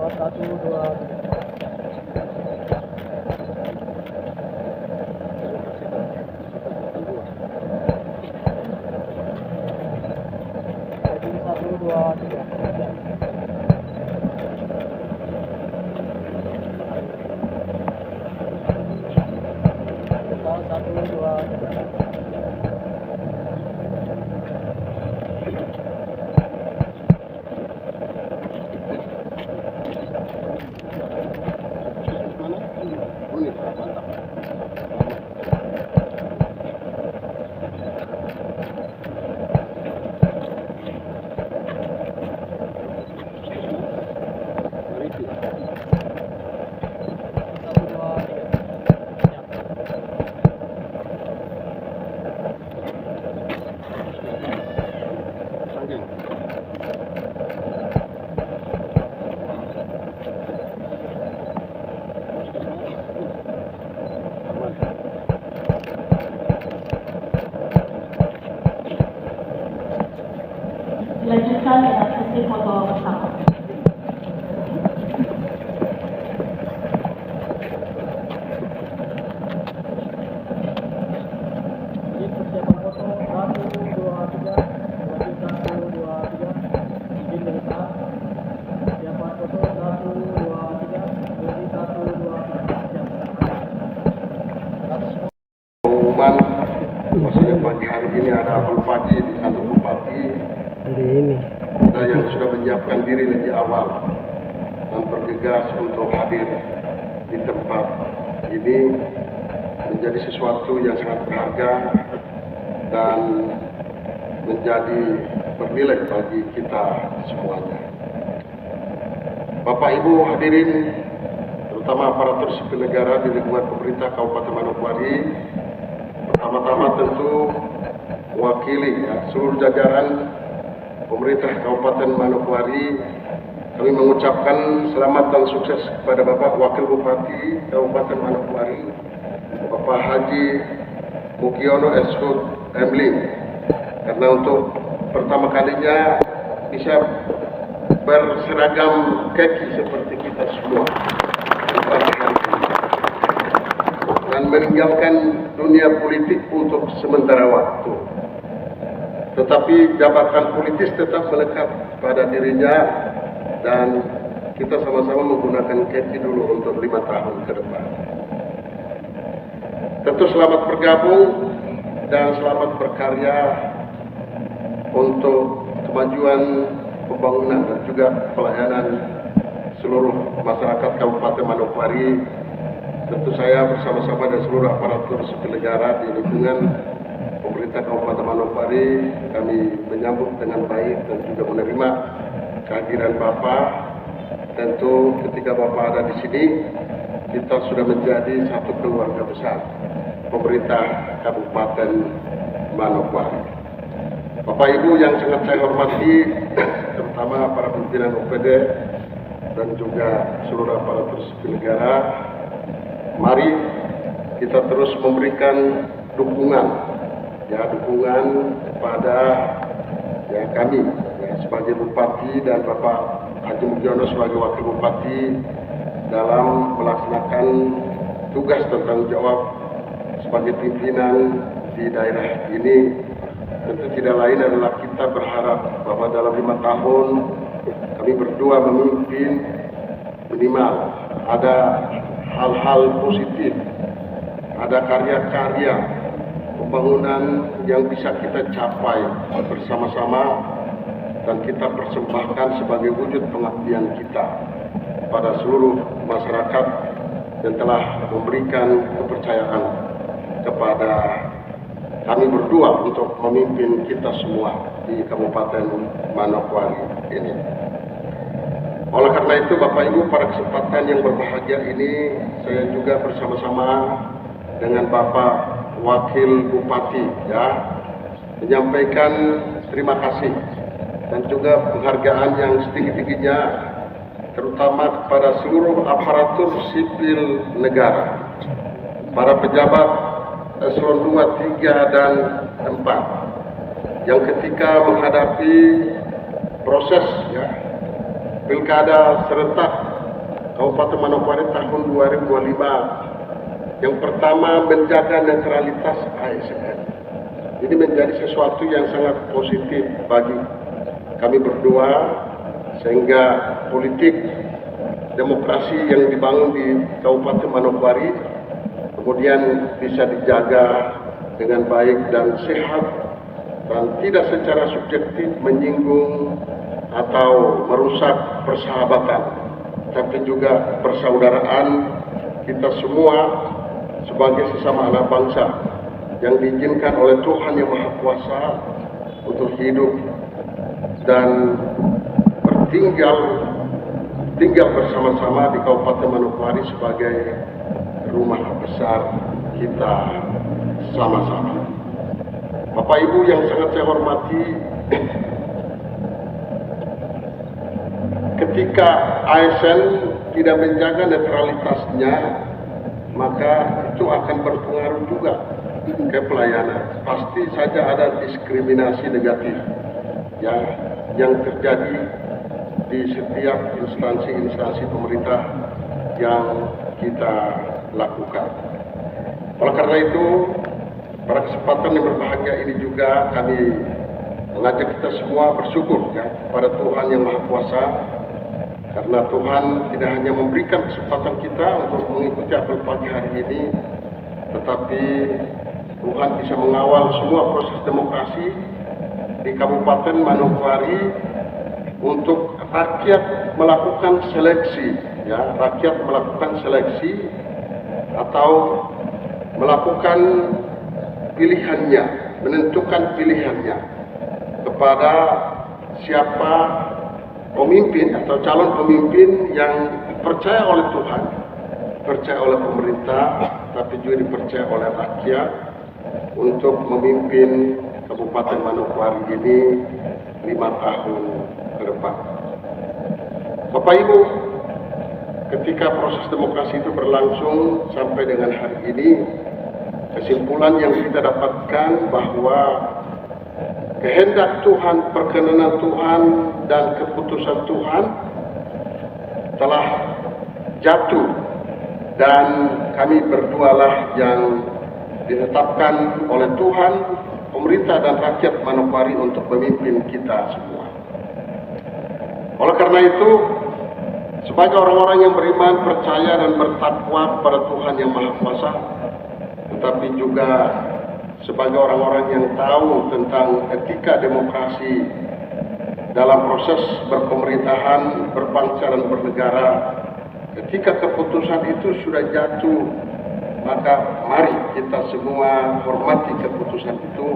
1, 2, Dilanjutkan dengan sesi foto bersama. persiapan foto 1, 2, 3. Maju 1, 2, 3. Izin dari saat. Persiapan foto 1, 2, 3. Berdiri 1, 2, 3. Pengumuman maksudnya pagi hari ini ada apel pagi di kantor bupati yang sudah menyiapkan diri lebih awal dan bergegas untuk hadir di tempat ini menjadi sesuatu yang sangat berharga dan menjadi bernilai bagi kita semuanya. Bapak Ibu hadirin, terutama aparatur sipil negara di lingkungan pemerintah Kabupaten Manokwari, pertama-tama tentu mewakili seluruh jajaran pemerintah Kabupaten Manokwari, kami mengucapkan selamat dan sukses kepada Bapak Wakil Bupati Kabupaten Manokwari, Bapak Haji Mukiono Eshud Emling, karena untuk pertama kalinya bisa berseragam kaki seperti kita semua dan meninggalkan dunia politik untuk sementara waktu. Tetapi jabatan politis tetap melekat pada dirinya dan kita sama-sama menggunakan kaki dulu untuk 5 tahun ke depan. Tentu selamat bergabung dan selamat berkarya untuk kemajuan pembangunan dan juga pelayanan seluruh masyarakat Kabupaten Manokwari. Tentu saya bersama-sama dengan seluruh aparatur sipil negara di lingkungan pemerintah Kabupaten Manokwari, kami menyambut dengan baik dan juga menerima kehadiran Bapak. Tentu ketika Bapak ada di sini, kita sudah menjadi satu keluarga besar pemerintah Kabupaten Manokwari. Bapak Ibu yang sangat saya hormati, terutama para pimpinan OPD dan juga seluruh aparatur sipil negara, mari kita terus memberikan dukungan kepada kami sebagai Bupati dan Bapak Haji Mukiono sebagai Wakil Bupati dalam melaksanakan tugas dan tanggung jawab sebagai pimpinan di daerah ini. Tentu tidak lain adalah kita berharap bahwa dalam 5 tahun kami berdua memimpin, minimal ada hal-hal positif, ada karya-karya pembangunan yang bisa kita capai bersama-sama dan kita persembahkan sebagai wujud pengabdian kita pada seluruh masyarakat yang telah memberikan kepercayaan kepada kami berdua untuk memimpin kita semua di Kabupaten Manokwari ini. Oleh karena itu, Bapak Ibu, pada kesempatan yang berbahagia ini, saya juga bersama-sama dengan Bapak Wakil Bupati menyampaikan terima kasih dan juga penghargaan yang setinggi-tingginya, terutama kepada seluruh aparatur sipil negara, para pejabat eselon 2, 3, dan 4 yang ketika menghadapi proses pilkada serentak Kabupaten Manokwari tahun 2025. Yang pertama, menjaga netralitas ASN. Ini menjadi sesuatu yang sangat positif bagi kami berdua, sehingga politik demokrasi yang dibangun di Kabupaten Manokwari kemudian bisa dijaga dengan baik dan sehat, dan tidak secara subjektif menyinggung atau merusak persahabatan, tapi juga persaudaraan kita semua sebagai sesama anak bangsa yang diizinkan oleh Tuhan Yang Maha Kuasa untuk hidup dan tinggal bersama-sama di Kabupaten Manokwari sebagai rumah besar kita sama-sama. Bapak Ibu yang sangat saya hormati, ketika ASN tidak menjaga netralitasnya, maka itu akan berpengaruh juga ke pelayanan. Pasti saja ada diskriminasi negatif yang terjadi di setiap instansi pemerintah yang kita lakukan. Oleh karena itu, pada kesempatan yang berbahagia ini juga kami mengajak kita semua bersyukur kepada Tuhan Yang Maha Kuasa, karena Tuhan tidak hanya memberikan kesempatan kita untuk mengikuti apel pagi hari ini, tetapi Tuhan bisa mengawal semua proses demokrasi di Kabupaten Manokwari untuk rakyat melakukan seleksi, rakyat melakukan seleksi atau melakukan pilihannya, menentukan pilihannya kepada siapa pemimpin atau calon pemimpin yang dipercaya oleh Tuhan, dipercaya oleh pemerintah, tapi juga dipercaya oleh rakyat untuk memimpin Kabupaten Manokwari ini 5 tahun ke depan. Bapak Ibu, ketika proses demokrasi itu berlangsung sampai dengan hari ini, kesimpulan yang kita dapatkan bahwa kehendak Tuhan, perkenan Tuhan, dan keputusan Tuhan telah jatuh, dan kami berdualah yang ditetapkan oleh Tuhan, pemerintah dan rakyat Manokwari untuk memimpin kita semua. Oleh karena itu, sebagai orang-orang yang beriman, percaya, dan bertakwa kepada Tuhan Yang Maha Kuasa, tetapi juga sebagai orang-orang yang tahu tentang etika demokrasi dalam proses berpemerintahan, berbangsa, dan bernegara, ketika keputusan itu sudah jatuh, maka mari kita semua hormati keputusan itu,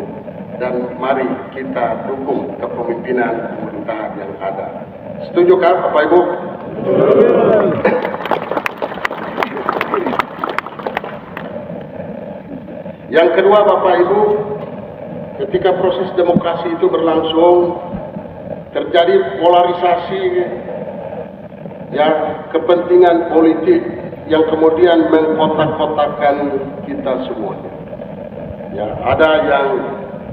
dan mari kita dukung kepemimpinan pemerintahan yang ada. Setuju kan, Bapak Ibu? Yang kedua, Bapak Ibu, ketika proses demokrasi itu berlangsung, terjadi polarisasi kepentingan politik yang kemudian mengkotak-kotakkan kita semua. Ada yang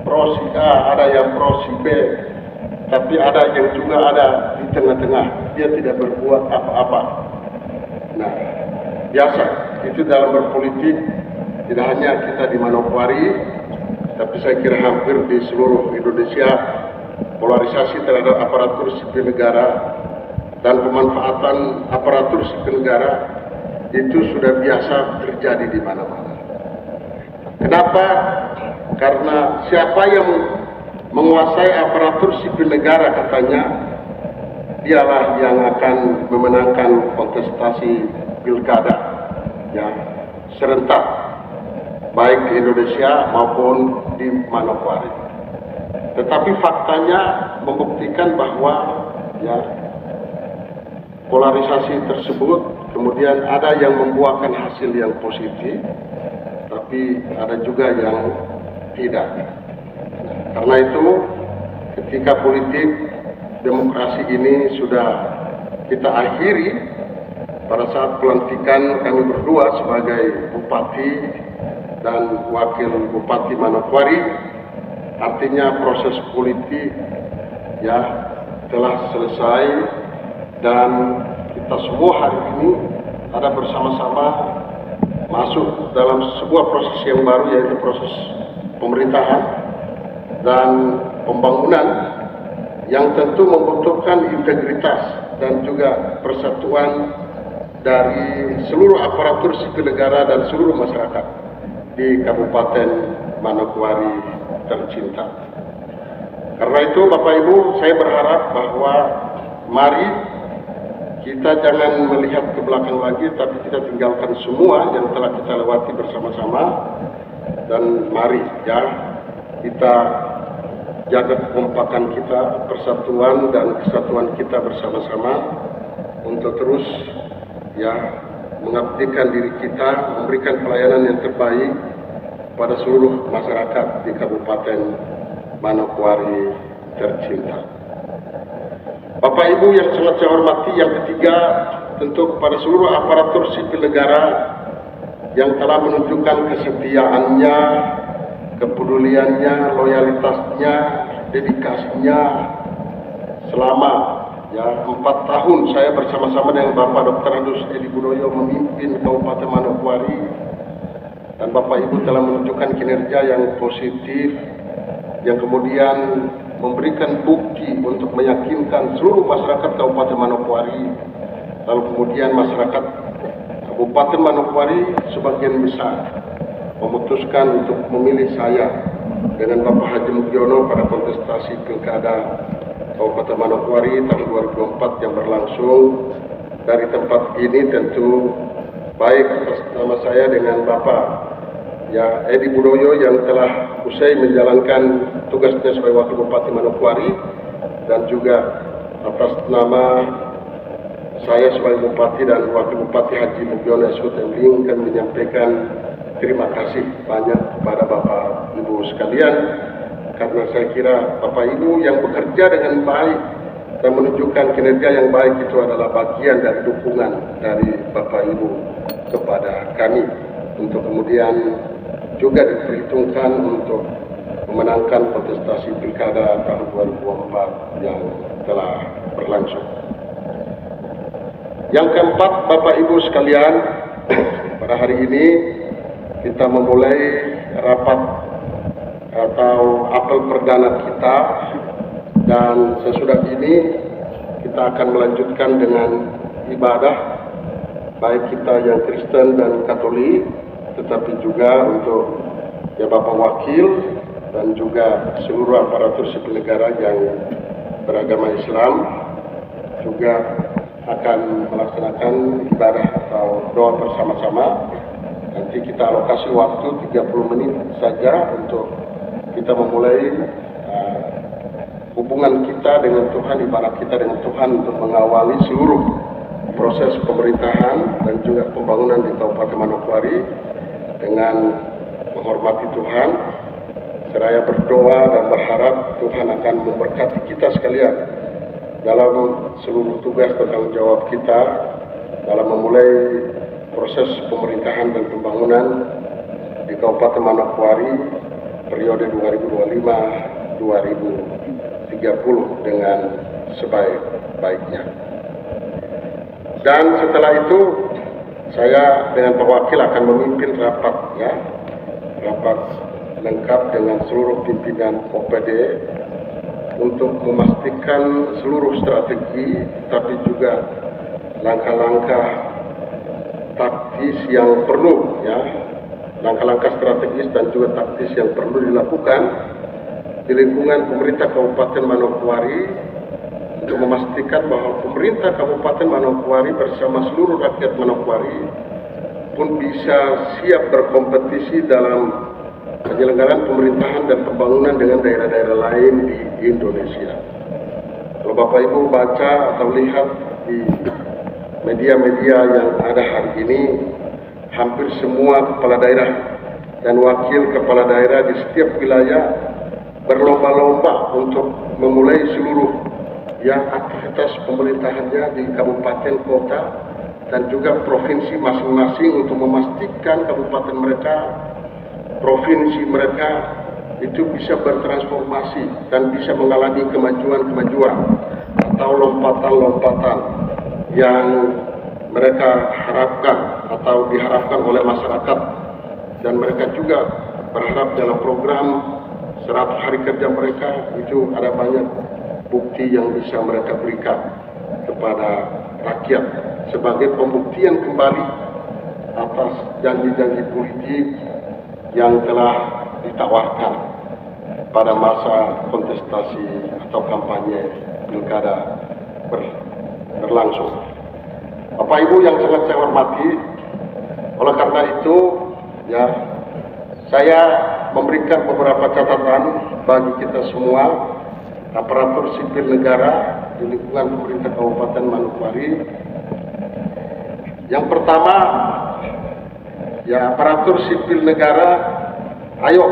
pro si A, ada yang pro si B, tapi ada yang juga ada di tengah-tengah, dia tidak berbuat apa-apa. Nah, biasa itu dalam berpolitik, tidak hanya kita di Manokwari, tapi saya kira hampir di seluruh Indonesia, polarisasi terhadap aparatur sipil negara dan pemanfaatan aparatur sipil negara itu sudah biasa terjadi di mana-mana. Kenapa? Karena siapa yang menguasai aparatur sipil negara, katanya dialah yang akan memenangkan kontestasi pilkada serentak, baik di Indonesia maupun di Manokwari. Tetapi faktanya membuktikan bahwa polarisasi tersebut kemudian ada yang membuahkan hasil yang positif, tapi ada juga yang tidak. Karena itu, ketika politik demokrasi ini sudah kita akhiri pada saat pelantikan kami berdua sebagai Bupati dan Wakil Bupati Manokwari, artinya proses politik telah selesai, dan kita semua hari ini ada bersama-sama masuk dalam sebuah proses yang baru, yaitu proses pemerintahan dan pembangunan yang tentu membutuhkan integritas dan juga persatuan dari seluruh aparatur sipil negara dan seluruh masyarakat di Kabupaten Manokwari tercinta. Karena itu Bapak Ibu, saya berharap bahwa mari kita jangan melihat ke belakang lagi, tapi kita tinggalkan semua yang telah kita lewati bersama-sama, dan mari ya kita jaga kekompakan kita, persatuan dan kesatuan kita bersama-sama untuk terus ya mengabdikan diri kita, memberikan pelayanan yang terbaik pada seluruh masyarakat di Kabupaten Manokwari tercinta. Bapak Ibu yang sangat saya hormati, yang ketiga tentu kepada seluruh aparatur sipil negara yang telah menunjukkan kesetiaannya, kepeduliannya, loyalitasnya, dedikasinya selama 4 tahun saya bersama-sama dengan Bapak Dr. Andus Edi Budoyo memimpin Kabupaten Manokwari, dan Bapak Ibu telah menunjukkan kinerja yang positif yang kemudian memberikan bukti untuk meyakinkan seluruh masyarakat Kabupaten Manokwari, lalu kemudian masyarakat Kabupaten Manokwari sebagian besar memutuskan untuk memilih saya dengan Bapak Haji Mugiono pada kontestasi Pilkada Kabupaten Manokwari tahun 2024 yang berlangsung. Dari tempat ini tentu baik atas nama saya dengan Bapak Edi Budoyo yang telah usai menjalankan tugasnya sebagai Wakil Bupati Manokwari, dan juga atas nama saya sebagai Bupati dan Wakil Bupati Haji Mugiono SUTMling kami menyampaikan terima kasih banyak kepada Bapak Ibu sekalian, karena saya kira Bapak Ibu yang bekerja dengan baik dan menunjukkan kinerja yang baik itu adalah bagian dari dukungan dari Bapak Ibu kepada kami untuk kemudian juga diperhitungkan untuk memenangkan kontestasi Pilkada tahun 2024 yang telah berlangsung. Yang keempat, Bapak Ibu sekalian, pada hari ini kita memulai rapat atau apel perdana kita, dan sesudah ini kita akan melanjutkan dengan ibadah baik kita yang Kristen dan Katolik, tetapi juga untuk Bapak Wakil dan juga seluruh aparatur sipil negara yang beragama Islam juga akan melaksanakan ibadah atau doa bersama-sama. Nanti kita alokasi waktu 30 menit saja untuk kita memulai hubungan kita dengan Tuhan, ibadah kita dengan Tuhan untuk mengawali seluruh proses pemerintahan dan juga pembangunan di Kabupaten Manokwari dengan menghormati Tuhan, seraya berdoa dan berharap Tuhan akan memberkati kita sekalian dalam seluruh tugas dan tanggung jawab kita dalam memulai proses pemerintahan dan pembangunan di Kabupaten Manokwari periode 2025-2030 dengan sebaik-baiknya. Dan setelah itu saya dengan Pak Wakil akan memimpin rapat lengkap dengan seluruh pimpinan OPD untuk memastikan seluruh strategi, tapi juga langkah-langkah taktis yang perlu, langkah-langkah strategis dan juga taktis yang perlu dilakukan di lingkungan pemerintah Kabupaten Manokwari untuk memastikan bahwa pemerintah Kabupaten Manokwari bersama seluruh rakyat Manokwari pun bisa siap berkompetisi dalam penyelenggaraan pemerintahan dan pembangunan dengan daerah-daerah lain di Indonesia. Kalau Bapak Ibu baca atau lihat di media-media yang ada hari ini, hampir semua kepala daerah dan wakil kepala daerah di setiap wilayah berlomba-lomba untuk memulai seluruh aktivitas pemerintahannya di kabupaten, kota, dan juga provinsi masing-masing untuk memastikan kabupaten mereka, provinsi mereka itu bisa bertransformasi dan bisa mengalami kemajuan-kemajuan atau lompatan-lompatan yang mereka harapkan atau diharapkan oleh masyarakat, dan mereka juga berharap dalam program 100 hari kerja mereka itu ada banyak bukti yang bisa mereka berikan kepada rakyat sebagai pembuktian kembali atas janji-janji politik yang telah ditawarkan pada masa kontestasi atau kampanye pilkada berlangsung. Bapak Ibu yang sangat saya hormati, oleh karena itu ya saya memberikan beberapa catatan bagi kita semua aparatur sipil negara di lingkungan pemerintah Kabupaten Manokwari. Yang pertama, ya aparatur sipil negara, ayo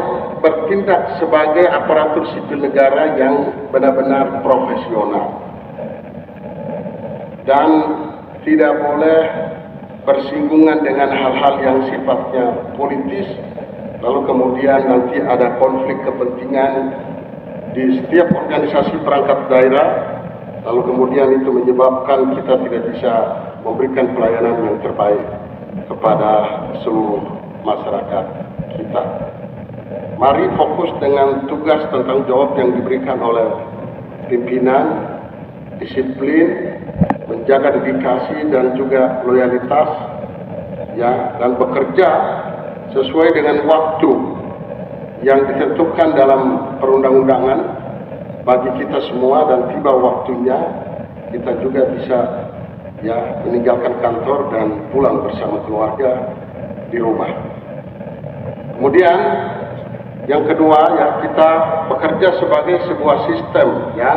bertindak sebagai aparatur sipil negara yang benar-benar profesional dan tidak boleh bersinggungan dengan hal-hal yang sifatnya politis, lalu kemudian nanti ada konflik kepentingan di setiap organisasi perangkat daerah, lalu kemudian itu menyebabkan kita tidak bisa memberikan pelayanan yang terbaik kepada seluruh masyarakat kita. Mari fokus dengan tugas tanggung jawab yang diberikan oleh pimpinan, disiplin, menjaga dedikasi dan juga loyalitas, ya, dan bekerja sesuai dengan waktu yang ditentukan dalam perundang-undangan bagi kita semua, dan tiba waktunya kita juga bisa ya meninggalkan kantor dan pulang bersama keluarga di rumah. Kemudian yang kedua ya, kita bekerja sebagai sebuah sistem, ya,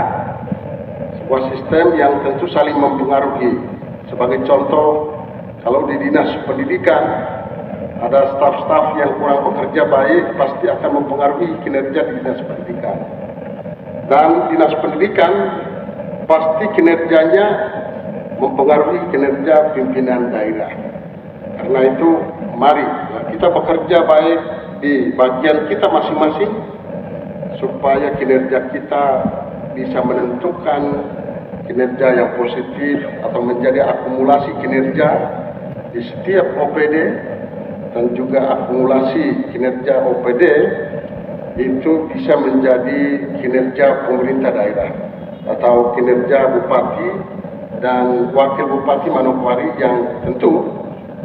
sebuah sistem yang tentu saling mempengaruhi. Sebagai contoh, kalau di dinas pendidikan ada staf-staf yang kurang bekerja baik, pasti akan mempengaruhi kinerja di dinas pendidikan. Dan dinas pendidikan pasti kinerjanya mempengaruhi kinerja pimpinan daerah. Karena itu, mari kita bekerja baik di bagian kita masing-masing supaya kinerja kita bisa menentukan kinerja yang positif atau menjadi akumulasi kinerja di setiap OPD, dan juga akumulasi kinerja OPD itu bisa menjadi kinerja pemerintah daerah atau kinerja bupati dan wakil bupati Manokwari, yang tentu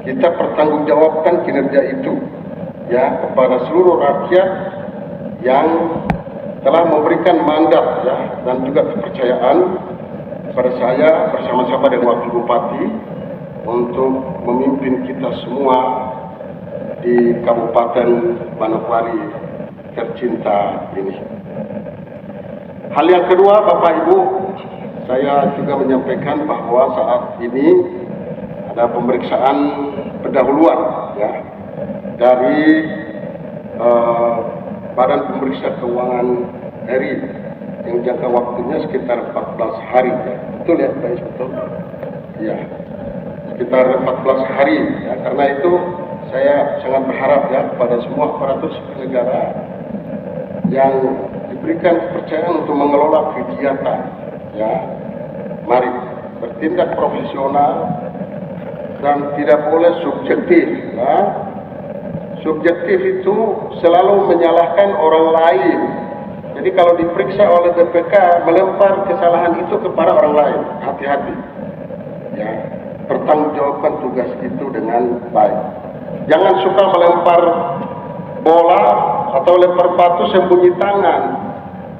kita pertanggungjawabkan kinerja itu ya kepada seluruh rakyat yang telah memberikan mandat ya dan juga kepercayaan kepada saya bersama-sama dengan wakil bupati untuk memimpin kita semua di Kabupaten Manokwari tercinta ini. Hal yang kedua, Bapak Ibu, saya juga menyampaikan bahwa saat ini ada pemeriksaan pendahuluan ya dari Badan Pemeriksa Keuangan RI yang jangka waktunya sekitar 14 hari ya. Betul ya, Pak? Betul. Ya. Sekitar 14 hari ya. Karena itu saya sangat berharap ya kepada semua aparatur sipil negara yang diberikan kepercayaan untuk mengelola kegiatan ya. Mari bertindak profesional dan tidak boleh subjektif ya. Subjektif itu selalu menyalahkan orang lain. Jadi kalau diperiksa oleh BPK melempar kesalahan itu kepada orang lain, hati-hati. Ya, pertanggungjawabkan tugas itu dengan baik. Jangan suka melempar bola atau lempar batu sembunyi tangan.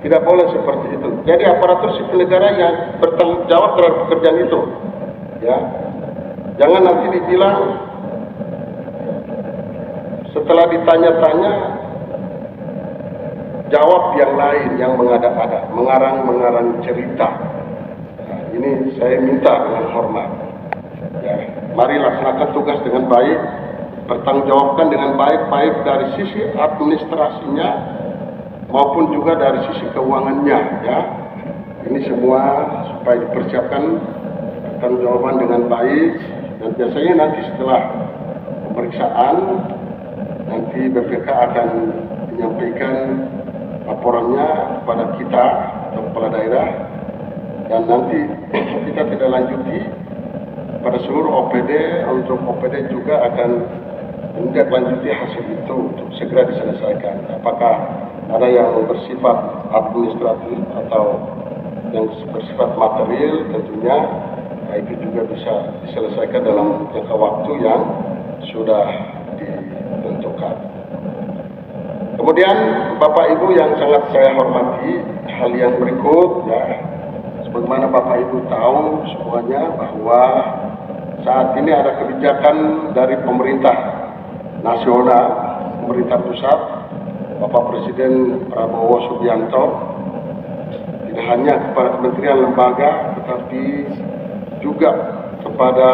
Tidak boleh seperti itu. Jadi aparatur sipil negara yang bertanggung jawab terhadap pekerjaan itu. Ya, jangan nanti dibilang setelah ditanya-tanya jawab yang lain yang mengada-ada, mengarang-mengarang cerita. Nah, ini saya minta dengan hormat. Ya, mari laksanakan tugas dengan baik, bertanggungjawabkan dengan baik dari sisi administrasinya maupun juga dari sisi keuangannya. Ya, ini semua supaya dipersiapkan pertanggungjawaban dengan baik, dan biasanya nanti setelah pemeriksaan nanti BPK akan menyampaikan laporannya kepada kita atau kepala daerah, dan nanti kita tidak lanjuti kepada seluruh OPD, untuk OPD juga akan menindaklanjuti hasil itu untuk segera diselesaikan. Apakah ada yang bersifat administratif atau yang bersifat material, tentunya itu juga bisa diselesaikan dalam jangka waktu yang sudah ditentukan. Kemudian Bapak Ibu yang sangat saya hormati, hal yang berikut ya, sebagaimana Bapak Ibu tahu semuanya bahwa saat ini ada kebijakan dari pemerintah nasional, pemerintah pusat, Bapak Presiden Prabowo Subianto, tidak hanya kepada kementerian lembaga, tetapi juga kepada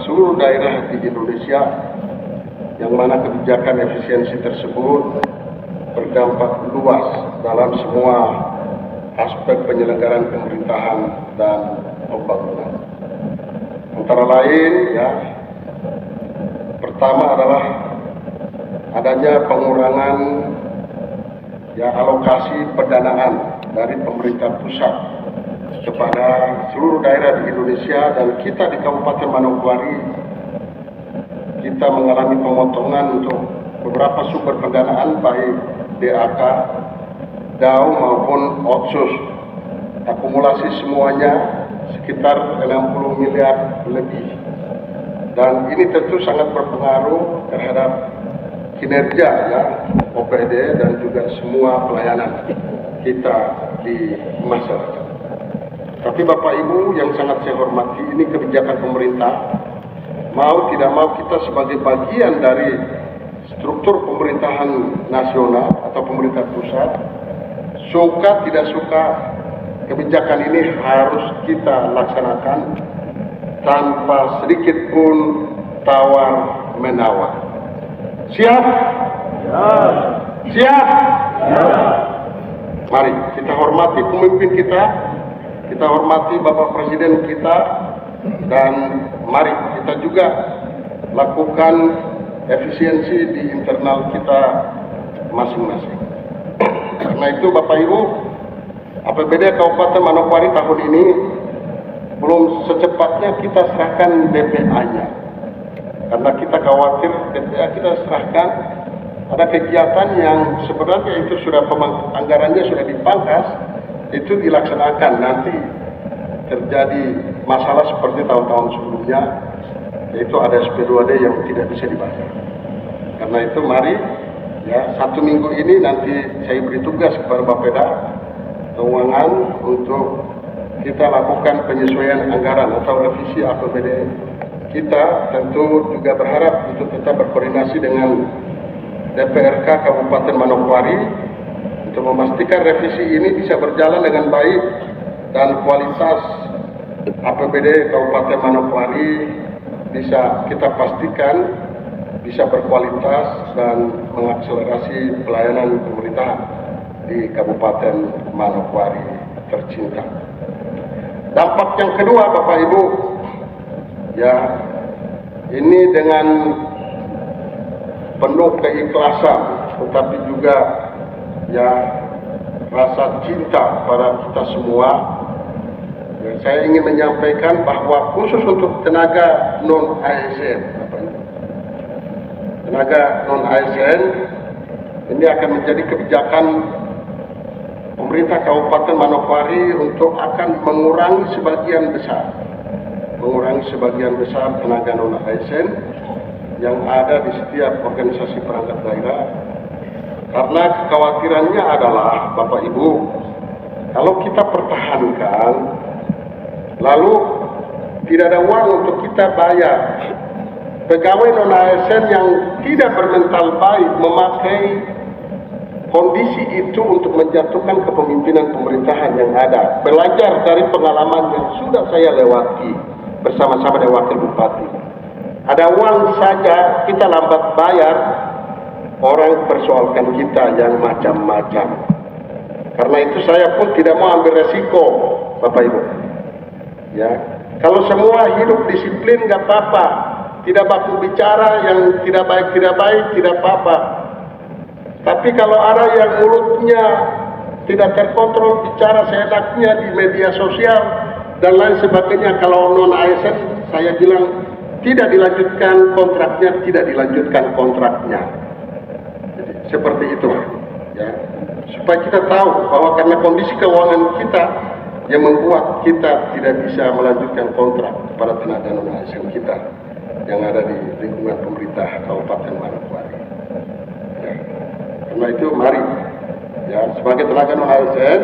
seluruh daerah di Indonesia, yang mana kebijakan efisiensi tersebut berdampak luas dalam semua aspek penyelenggaraan pemerintahan dan pembangunan. Antara lain ya, pertama adalah adanya pengurangan ya alokasi pendanaan dari pemerintah pusat kepada seluruh daerah di Indonesia, dan kita di Kabupaten Manokwari kita mengalami pemotongan untuk beberapa sumber pendanaan baik DAK, DAU maupun Otsus. Akumulasi semuanya sekitar 60 miliar lebih. Dan ini tentu sangat berpengaruh terhadap kinerja ya OPD dan juga semua pelayanan kita di masyarakat. Tapi Bapak Ibu yang sangat saya hormati, ini kebijakan pemerintah. Mau tidak mau kita sebagai bagian dari struktur pemerintahan nasional atau pemerintah pusat, suka tidak suka kebijakan ini harus kita laksanakan tanpa sedikit pun tawar menawar. Siap? Ya. Siap? Ya. Mari kita hormati pemimpin kita hormati Bapak Presiden kita, dan mari kita juga lakukan efisiensi di internal kita masing-masing. Karena itu Bapak Ibu, APBD Kabupaten Manokwari tahun ini belum secepatnya kita serahkan DPA-nya. Karena kita khawatir DPA kita serahkan, ada kegiatan yang sebenarnya itu sudah anggarannya sudah dipangkas, itu dilaksanakan, nanti terjadi masalah seperti tahun-tahun sebelumnya, yaitu ada SP2D yang tidak bisa dibayar. Karena itu mari ya, 1 minggu ini nanti saya beri tugas kepada Bapeda Keuangan untuk kita lakukan penyesuaian anggaran atau revisi APBD kita. Tentu juga berharap untuk tetap berkoordinasi dengan DPRK Kabupaten Manokwari untuk memastikan revisi ini bisa berjalan dengan baik dan kualitas APBD Kabupaten Manokwari bisa kita pastikan bisa berkualitas dan mengakselerasi pelayanan pemerintahan di Kabupaten Manokwari tercinta. Dampak yang kedua Bapak Ibu, ya ini dengan penuh keikhlasan tetapi juga ya rasa cinta pada kita semua, ya, saya ingin menyampaikan bahwa khusus untuk tenaga non ASN, tenaga non ASN ini akan menjadi kebijakan pemerintah Kabupaten Manokwari untuk akan mengurangi sebagian besar tenaga non ASN yang ada di setiap organisasi perangkat daerah. Karena kekhawatirannya adalah Bapak Ibu, kalau kita pertahankan lalu tidak ada uang untuk kita bayar pegawai non ASN yang tidak bermental baik, memakai kondisi itu untuk menjatuhkan kepemimpinan pemerintahan yang ada. Belajar dari pengalaman yang sudah saya lewati bersama-sama dengan Wakil Bupati. Ada uang saja kita lambat bayar, orang persoalkan kita yang macam-macam. Karena itu saya pun tidak mau ambil resiko, Bapak Ibu. Ya, kalau semua hidup disiplin nggak apa-apa, tidak baku bicara yang tidak baik tidak apa-apa. Tapi kalau ada yang mulutnya tidak terkontrol, bicara seenaknya di media sosial dan lain sebagainya, kalau non ASN saya bilang tidak dilanjutkan kontraknya. Jadi, seperti itu, ya. Supaya kita tahu bahwa karena kondisi keuangan kita yang membuat kita tidak bisa melanjutkan kontrak kepada tenaga non-ASN kita yang ada di lingkungan pemerintah Kabupaten Manokwari. Ya. Karena itu mari, ya, sebagai tenaga non-ASN,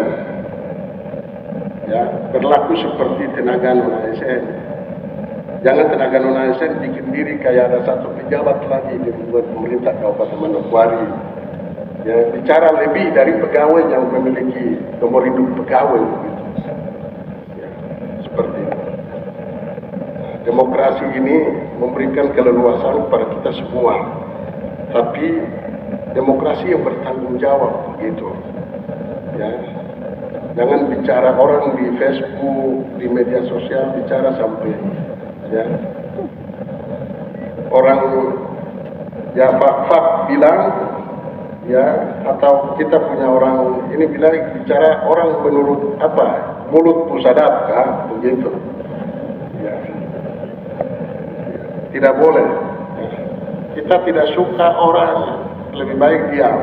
ya, berlaku seperti tenaga non-ASN. Jangan tenaga non-ASN bikin diri kayak ada satu pejabat lagi di lingkungan pemerintah Kabupaten Manokwari. Ya, bicara lebih dari pegawai yang memiliki nomor induk pegawai, gitu. Ya, seperti itu. Nah, demokrasi ini memberikan keleluasan kepada kita semua, tapi demokrasi yang bertanggung jawab, begitu. Ya, jangan bicara orang di Facebook, di media sosial, bicara sampai, ya, orang, ya, Pak bilang, ya, atau kita punya orang ini bicara orang menurut apa, mulut pusadat, kan, begitu. Ya. Tidak boleh. Ya. Kita tidak suka orang, lebih baik diam,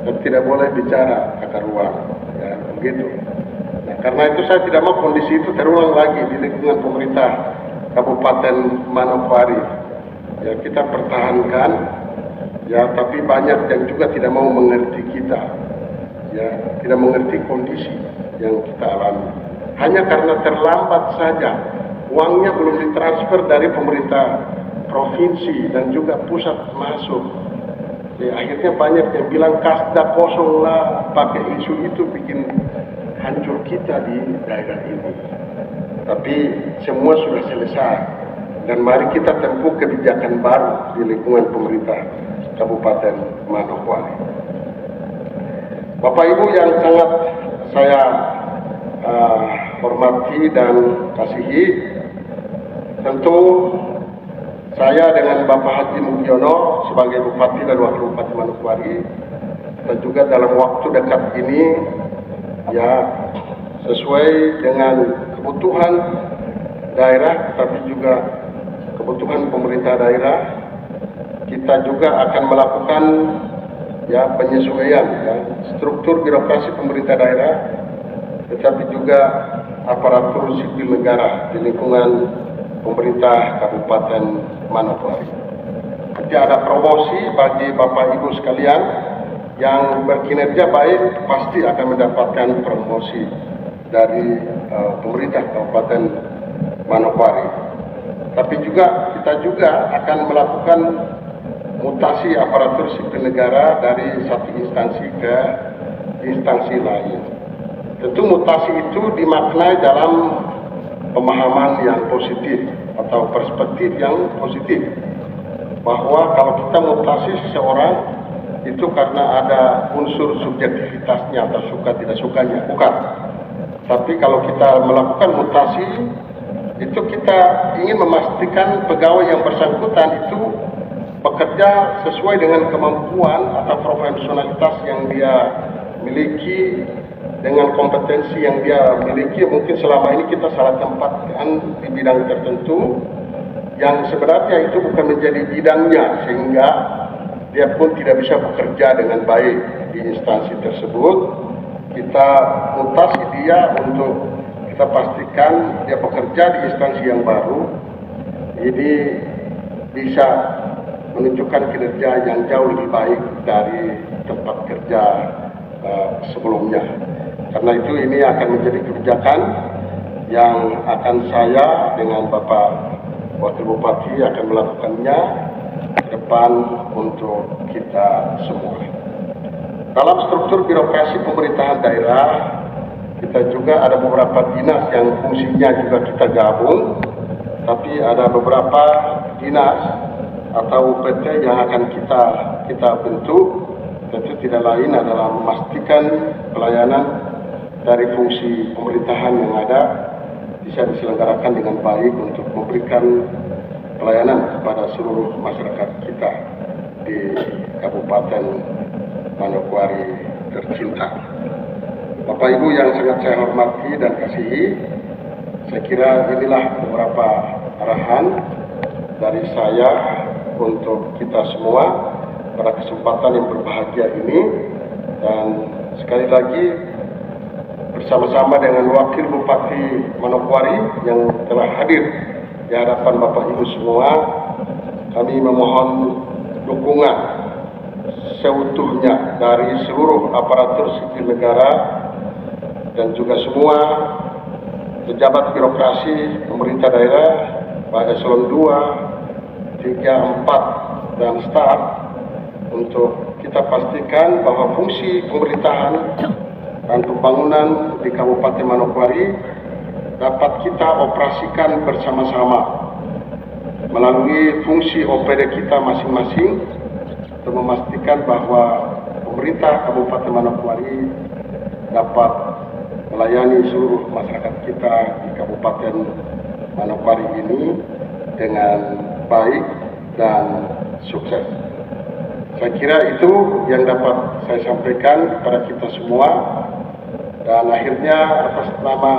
dan tidak boleh bicara akar ruang, ya, begitu. Nah, karena itu saya tidak mau kondisi itu terulang lagi di lingkungan pemerintah Kabupaten Manokwari. Ya, kita pertahankan, ya, tapi banyak yang juga tidak mau mengerti kita, ya, tidak mengerti kondisi yang kita alami. Hanya karena terlambat saja, uangnya belum ditransfer dari pemerintah provinsi dan juga pusat masuk. Ya, akhirnya banyak yang bilang kasda kosong lah, pakai isu itu bikin hancur kita di daerah ini. Tapi semua sudah selesai, dan mari kita tempuh kebijakan baru di lingkungan pemerintah Kabupaten Manokwari. Bapak Ibu yang sangat saya hormati dan kasihi, tentu saya dengan Bapak Haji Mugiono sebagai Bupati dan Wakil Bupati Manokwari, dan juga dalam waktu dekat ini, ya, sesuai dengan kebutuhan daerah, tapi juga kebutuhan pemerintah daerah, kita juga akan melakukan, ya, penyesuaian, ya, struktur birokrasi pemerintah daerah, tetapi juga aparatur sipil negara di lingkungan pemerintah Kabupaten Manokwari. Nanti ada promosi bagi Bapak Ibu sekalian yang berkinerja baik, pasti akan mendapatkan promosi dari pemerintah Kabupaten Manokwari. Tapi juga kita juga akan melakukan mutasi aparatur sipil negara dari satu instansi ke instansi lain. Tentu mutasi itu dimaknai dalam pemahaman yang positif atau perspektif yang positif, bahwa kalau kita mutasi seseorang itu karena ada unsur subjektivitasnya atau suka tidak sukanya, bukan. Tapi kalau kita melakukan mutasi, itu kita ingin memastikan pegawai yang bersangkutan itu bekerja sesuai dengan kemampuan atau profesionalitas yang dia miliki, dengan kompetensi yang dia miliki. Mungkin selama ini kita salah tempatkan di bidang tertentu yang sebenarnya itu bukan menjadi bidangnya, sehingga dia pun tidak bisa bekerja dengan baik di instansi tersebut. Kita mutasi dia untuk kita pastikan dia bekerja di instansi yang baru, ini bisa menunjukkan kinerja yang jauh lebih baik dari tempat kerja sebelumnya. Karena itu ini akan menjadi kebijakan yang akan saya dengan Bapak Wakil Bupati akan melakukannya ke depan untuk kita semua. Dalam struktur birokrasi pemerintahan daerah, kita juga ada beberapa dinas yang fungsinya juga kita gabung, tapi ada beberapa dinas atau UPT yang akan kita bentuk. Tentu tidak lain adalah memastikan pelayanan dari fungsi pemerintahan yang ada bisa diselenggarakan dengan baik untuk memberikan pelayanan kepada seluruh masyarakat kita di Kabupaten Manokwari tercinta. Bapak Ibu yang sangat saya hormati dan kasihi, saya kira inilah beberapa arahan dari saya untuk kita semua pada kesempatan yang berbahagia ini, dan sekali lagi bersama-sama dengan Wakil Bupati Manokwari yang telah hadir di hadapan Bapak Ibu semua, kami memohon dukungan seutuhnya dari seluruh aparatur sipil negara dan juga semua pejabat birokrasi pemerintah daerah, baik eselon 2, 3, 4, dan staf, untuk kita pastikan bahwa fungsi pemerintahan dan pembangunan di Kabupaten Manokwari dapat kita operasikan bersama-sama melalui fungsi OPD kita masing-masing untuk memastikan bahwa pemerintah Kabupaten Manokwari dapat melayani seluruh masyarakat kita di Kabupaten Manokwari ini dengan baik dan sukses. Saya kira itu yang dapat saya sampaikan kepada kita semua, dan akhirnya atas nama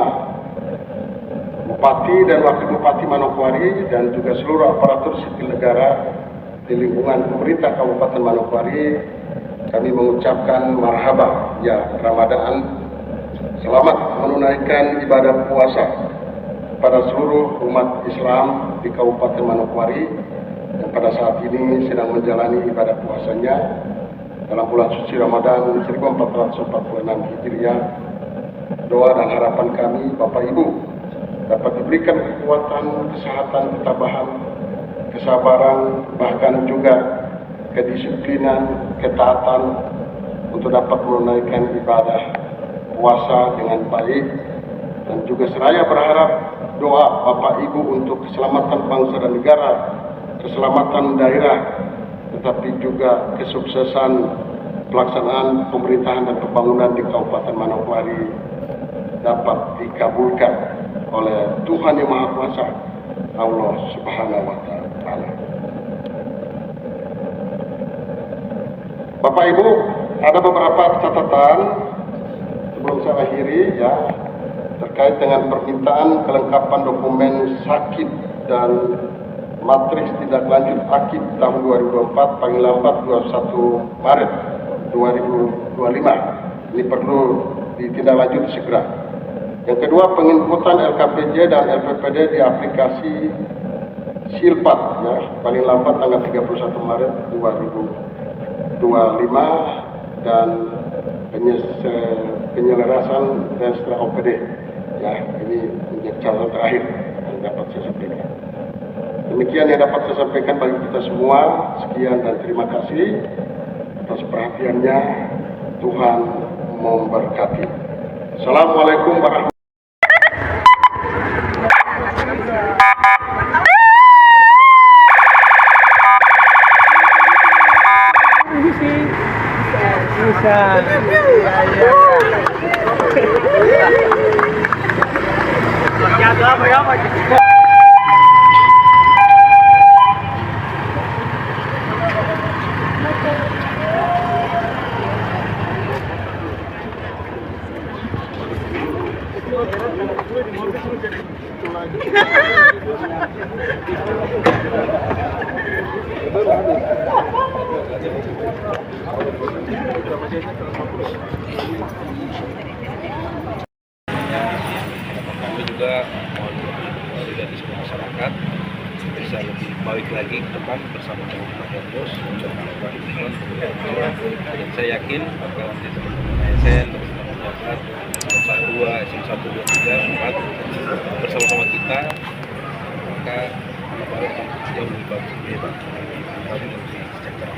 Bupati dan Wakil Bupati Manokwari dan juga seluruh aparatur sipil negara di lingkungan pemerintah Kabupaten Manokwari, kami mengucapkan marhaba ya Ramadan. Selamat menunaikan ibadah puasa pada seluruh umat Islam di Kabupaten Manokwari yang pada saat ini sedang menjalani ibadah puasanya dalam bulan suci Ramadan 1446 Hijriah. Doa dan harapan kami Bapak Ibu dapat diberikan kekuatan, kesehatan, ketabahan, kesabaran, bahkan juga kedisiplinan, ketaatan untuk dapat menunaikan ibadah puasa dengan baik, dan juga seraya berharap doa Bapak Ibu untuk keselamatan bangsa dan negara, keselamatan daerah, tetapi juga kesuksesan pelaksanaan pemerintahan dan pembangunan di Kabupaten Manokwari dapat dikabulkan oleh Tuhan Yang Maha Kuasa, Allah Subhanahu wa Ta'ala. Bapak Ibu, ada beberapa catatan sebelum saya akhiri ya, terkait dengan permintaan kelengkapan dokumen sakit dan matriks tindak lanjut akib tahun 2024 paling lambat 21 Maret 2025. Ini perlu ditindaklanjuti segera. Yang kedua, penginputan LKPJ dan LPPD di aplikasi Silpat ya, paling lambat tanggal 31 Maret 2025, dan penyelarasan register OPD ya, ini menjadi catatan terakhir yang dapat saya sampaikan. Demikian yang dapat saya sampaikan bagi kita semua. Sekian dan terima kasih atas perhatiannya. Tuhan memberkati. Assalamualaikum warahmatullahi wabarakatuh. Kami juga mohon dari semua masyarakat bisa lebih baik lagi ke depan bersama teman-teman terus untuk melakukan hubungan, dan saya yakin akan teman-teman ASN, teman-teman masyarakat, 2, SM1, 2, 3, 4 bersama-sama kita, maka Manokwari akan jauh lebih bagus, lebih hebat, lebih sejahtera.